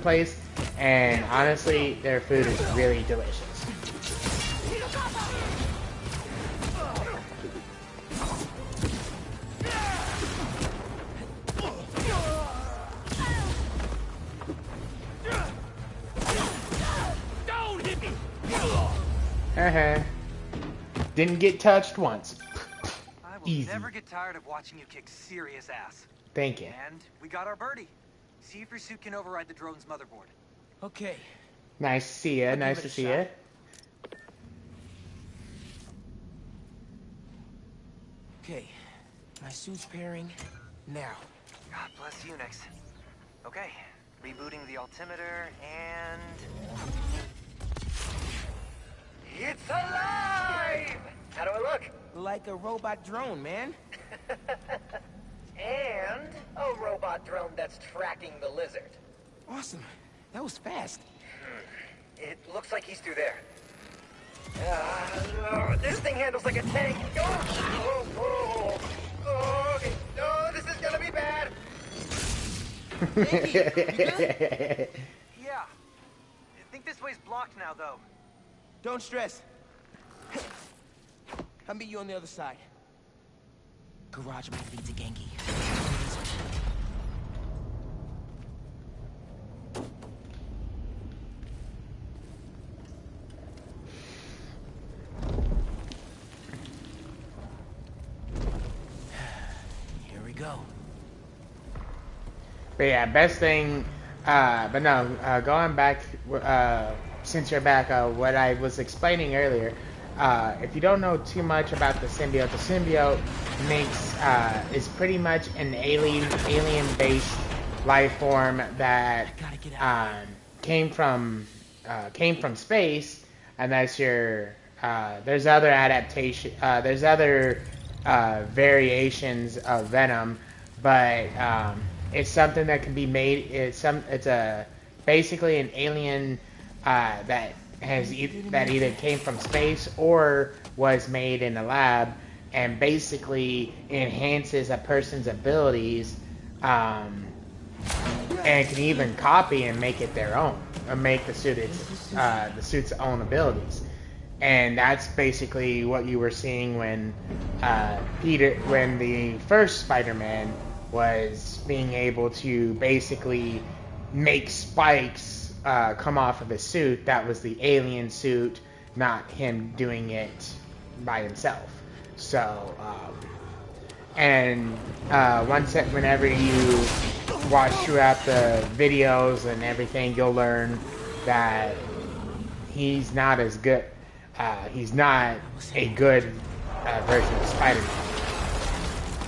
place, and honestly, their food is really delicious. Didn't get touched once. I will Easy. never get tired of watching you kick serious ass. Thank you. And we got our birdie. See if your suit can override the drone's motherboard. Okay. Nice to see ya. Nice to see ya. Okay. My suit's pairing now. God bless Unix. Okay. Rebooting the altimeter and... It's alive! How do I look? Like a robot drone, man. And a robot drone that's tracking the lizard. Awesome. That was fast. It looks like he's through there. This thing handles like a tank. Okay. No, this is gonna be bad. Yeah. I think this way's blocked now, though. Don't stress. I'll meet you on the other side. Garage might lead to Genki. Here we go. But yeah, best thing, going back, since you're back, what I was explaining earlier, if you don't know too much about the symbiote is pretty much an alien-based life form that came from space, and that's your. There's other there's other variations of Venom, but it's something that can be made. It's basically an alien that either came from space or was made in a lab, and basically enhances a person's abilities, and can even copy and make it their own, or make the suit's own abilities. And that's basically what you were seeing when the first Spider-Man was being able to basically make spikes come off of his suit. That was the alien suit, not him doing it by himself. So, whenever you watch throughout the videos and everything, you'll learn that he's not as good. He's not a good version of Spider-Man.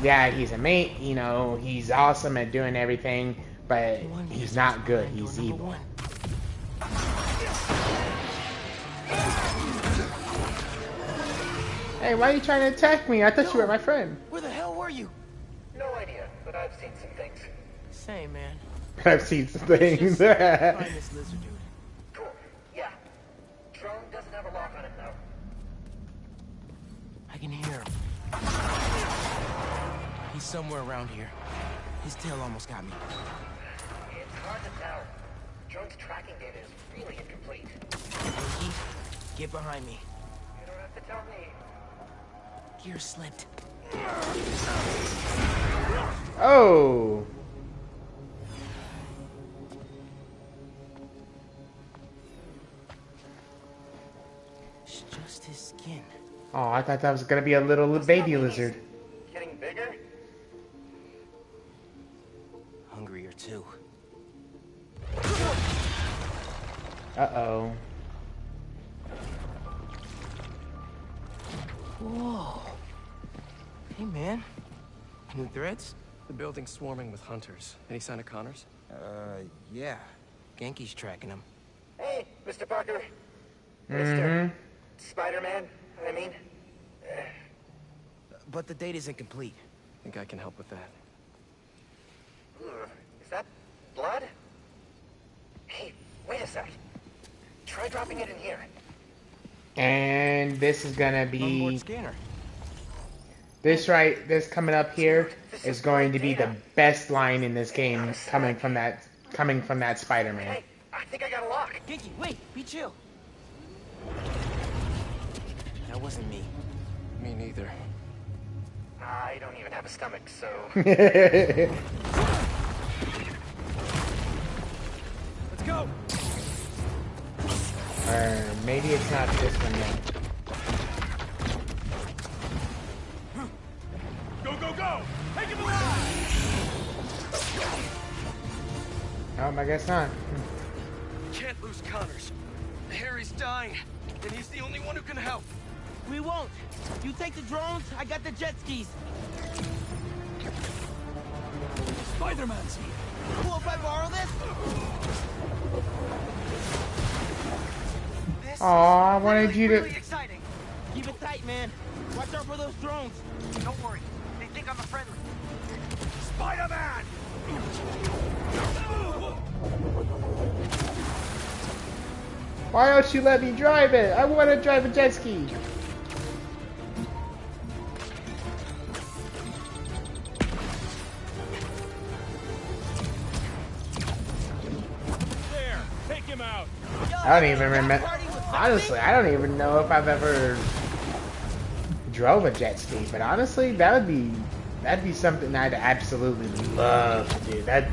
Yeah, he's a mate. He's awesome at doing everything, but he's not good. He's evil. Hey, why are you trying to attack me? I thought you were my friend. Where the hell were you? No idea, but I've seen some things. Same, man. I've seen some things. Find this lizard dude. Cool. Yeah. Drone doesn't have a lock on him, though. I can hear him. He's somewhere around here. His tail almost got me. It's hard to tell. Drone's tracking data is really incomplete. Genki, get behind me. You don't have to tell me. Gear slipped. Oh! It's just his skin. Oh, I thought that was gonna be a little baby lizard. Getting bigger? Hungrier too. Uh-oh. Whoa. Hey, man. New threads? The building's swarming with hunters. Any sign of Connors? Yeah. Genki's tracking him. Hey, Mr. Parker. Mm-hmm. Spider-Man, I mean. But the date isn't complete. Think I can help with that. Is that blood? Hey, wait a sec. Try dropping it in here. And this is gonna Onboard be scanner. this coming up here is going to be the best line in this game coming from that Spider-Man. Hey, I think I got a lock. Genki, wait, be chill. That wasn't me. Me neither. I don't even have a stomach, so... Let's go! Or maybe it's not this one yet. Go, go, go! Take him alive! Oh, I guess not. Can't lose Connors. Harry's dying, and he's the only one who can help. We won't. You take the drones, I got the jet skis. Spider-Man's here. Cool if I borrow this? Oh, I wanted you to. Exciting. Keep it tight, man. Watch out for those drones. Don't worry. They think I'm a friendly. Spider-Man! Why don't you let me drive it? I want to drive a jet ski. There! Take him out! I don't even remember. Honestly, I don't even know if I've ever drove a jet ski. But honestly, that'd be something I'd absolutely love to do. That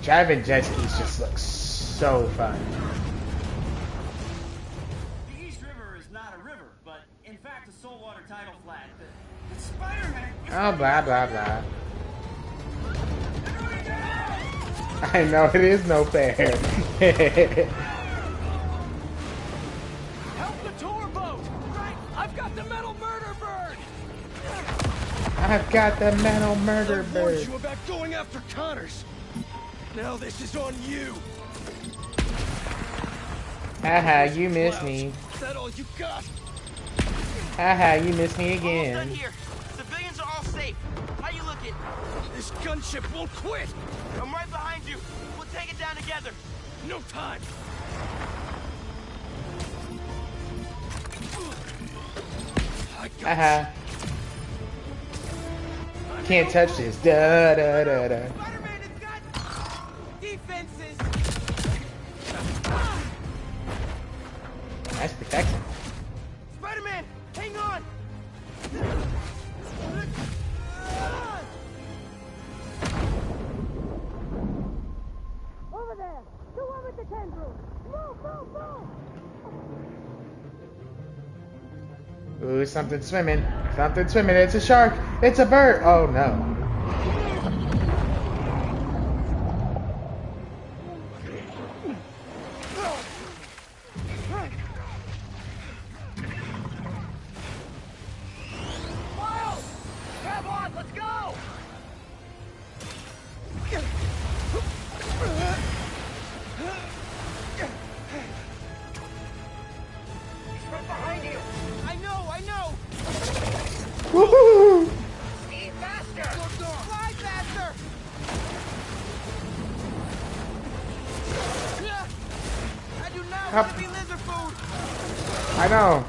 driving jet skis just looks so fun. The East River is not a river, but in fact a saltwater tidal flat. The Spider-Man. Oh, blah blah blah. I know it is no fair. Help the tour boat! Right! I've got the metal murder bird! I've got the metal murder I warned bird. you about going after Connors. Now this is on you. Haha, you missed me. Is that all you got? Haha, you missed me Almost done again. here. Civilians are all safe. How you looking? This gunship won't quit. I'm right behind you. We'll take it down together. No time. Haha. Can't touch this. Da da da da. Spider-Man has got defenses. Nice protection. Spider-Man, hang on. Over there! The one with the tendrils! Move, move, move! Ooh, something swimming. Something swimming. It's a shark. It's a bird. Oh no. Miles! Grab on, let's go! He's right behind you. I know. Woohoo! Speed faster. Fly faster. I do not want to be lizard food. I know.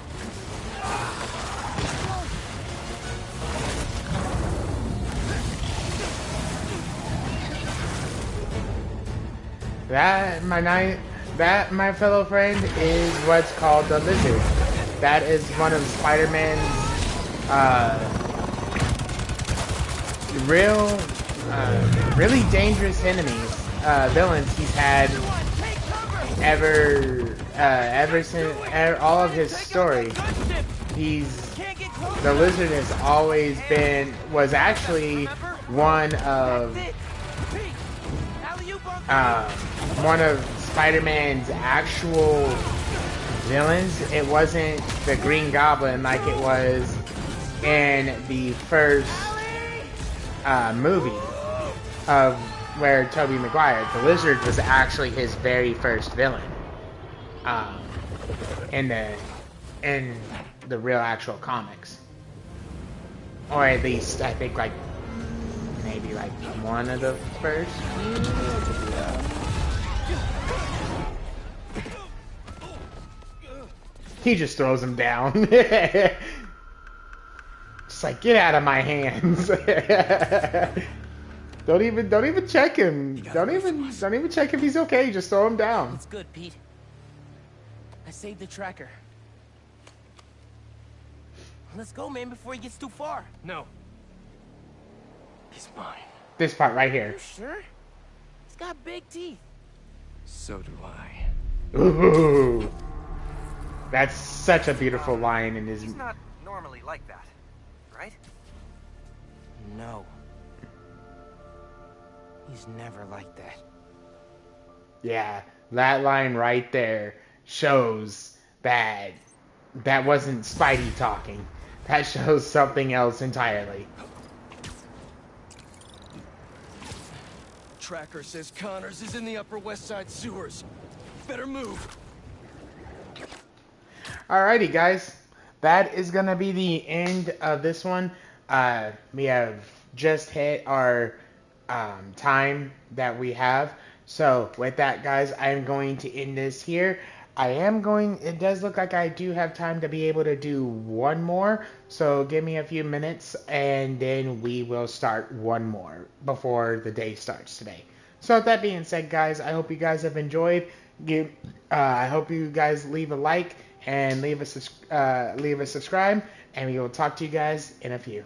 That, my fellow friend, is what's called the lizard. That is one of Spider-Man's real, really dangerous enemies, villains he's had ever since all of his story. The Lizard has always was actually one of Spider-Man's actual villains. It wasn't the Green Goblin like it was in the first movie of where Tobey Maguire. The Lizard was actually his very first villain in the real actual comics, or at least I think like maybe like one of the first few. He just throws him down. Just like, get out of my hands. Don't even check him. Don't even check if he's okay. Just throw him down. It's good, Pete. I saved the tracker. Let's go, man, before he gets too far. No. He's mine. This part right here. You sure? He's got big teeth. So do I. Ooh. That's such a beautiful line in his... He's not normally like that, right? No. He's never like that. Yeah, that line right there shows that that wasn't Spidey talking. That shows something else entirely. Tracker says Connors is in the Upper West Side sewers. Better move. Alrighty, guys. That is going to be the end of this one. We have just hit our time that we have. So, with that, guys, I'm going to end this here. It does look like I do have time to be able to do one more. So, give me a few minutes, and then we will start one more before the day starts today. So, with that being said, guys, I hope you guys have enjoyed. I hope you guys leave a like and leave a subscribe, and we will talk to you guys in a few.